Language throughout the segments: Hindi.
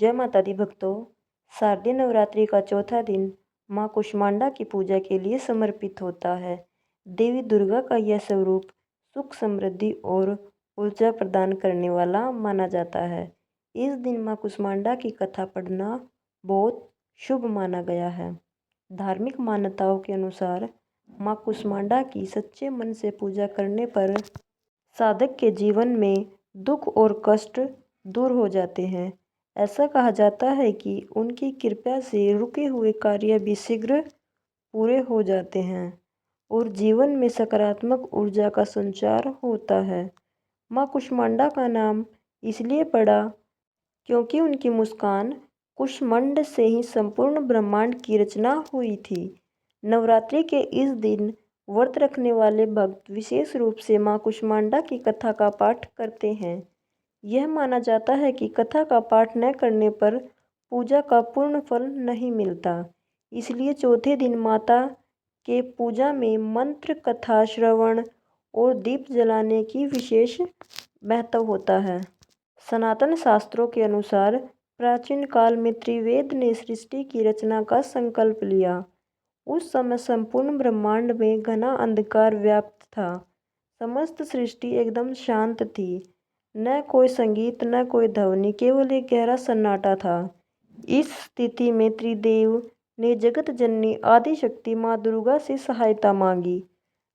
जय माता दी भक्तों। शारदीय नवरात्रि का चौथा दिन माँ कुष्मांडा की पूजा के लिए समर्पित होता है। देवी दुर्गा का यह स्वरूप सुख समृद्धि और ऊर्जा प्रदान करने वाला माना जाता है। इस दिन माँ कुष्मांडा की कथा पढ़ना बहुत शुभ माना गया है। धार्मिक मान्यताओं के अनुसार माँ कुष्मांडा की सच्चे मन से पूजा करने पर साधक के जीवन में दुख और कष्ट दूर हो जाते हैं। ऐसा कहा जाता है कि उनकी कृपा से रुके हुए कार्य भी शीघ्र पूरे हो जाते हैं और जीवन में सकारात्मक ऊर्जा का संचार होता है। माँ कुष्मांडा का नाम इसलिए पड़ा क्योंकि उनकी मुस्कान कुष्मांड से ही संपूर्ण ब्रह्मांड की रचना हुई थी। नवरात्रि के इस दिन व्रत रखने वाले भक्त विशेष रूप से माँ कुष्मांडा की कथा का पाठ करते हैं। यह माना जाता है कि कथा का पाठ न करने पर पूजा का पूर्ण फल नहीं मिलता। इसलिए चौथे दिन माता के पूजा में मंत्र, कथा श्रवण और दीप जलाने की विशेष महत्व होता है। सनातन शास्त्रों के अनुसार प्राचीन काल में त्रिवेद ने सृष्टि की रचना का संकल्प लिया। उस समय संपूर्ण ब्रह्मांड में घना अंधकार व्याप्त था। समस्त सृष्टि एकदम शांत थी। न कोई संगीत, न कोई ध्वनि, केवल एक गहरा सन्नाटा था। इस स्थिति में त्रिदेव ने जगत जननी आदि शक्ति माँ दुर्गा से सहायता मांगी।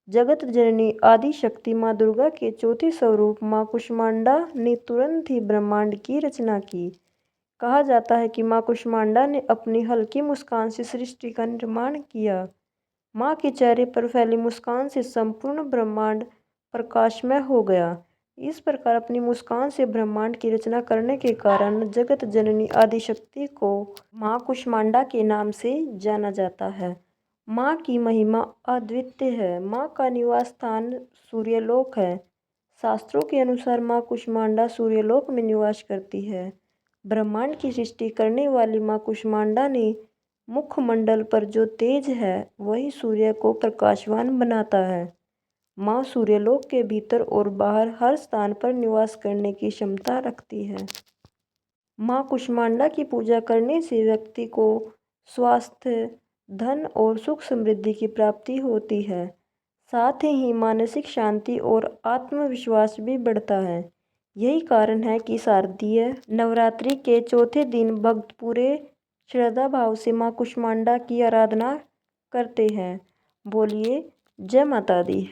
जगत जननी आदि शक्ति माँ दुर्गा के चौथे स्वरूप माँ कुष्मांडा ने तुरंत ही ब्रह्मांड की रचना की। कहा जाता है कि माँ कुष्मांडा ने अपनी हल्की मुस्कान से सृष्टि का निर्माण किया। माँ के चेहरे पर फैली मुस्कान से संपूर्ण ब्रह्मांड प्रकाशमय हो गया। इस प्रकार अपनी मुस्कान से ब्रह्मांड की रचना करने के कारण जगत जननी आदिशक्ति को माँ कुष्मांडा के नाम से जाना जाता है। माँ की महिमा अद्वितीय है। माँ का निवास स्थान सूर्यलोक है। शास्त्रों के अनुसार माँ कुष्मांडा सूर्यलोक में निवास करती है। ब्रह्मांड की सृष्टि करने वाली माँ कुष्मांडा ने मुखमंडल पर जो तेज है वही सूर्य को प्रकाशवान बनाता है। माँ सूर्यलोक के भीतर और बाहर हर स्थान पर निवास करने की क्षमता रखती है। माँ कुष्मांडा की पूजा करने से व्यक्ति को स्वास्थ्य, धन और सुख समृद्धि की प्राप्ति होती है। साथ ही मानसिक शांति और आत्मविश्वास भी बढ़ता है। यही कारण है कि शारदीय नवरात्रि के चौथे दिन भक्त पूरे श्रद्धा भाव से माँ कुष्मांडा की आराधना करते हैं। बोलिए जय माता दी।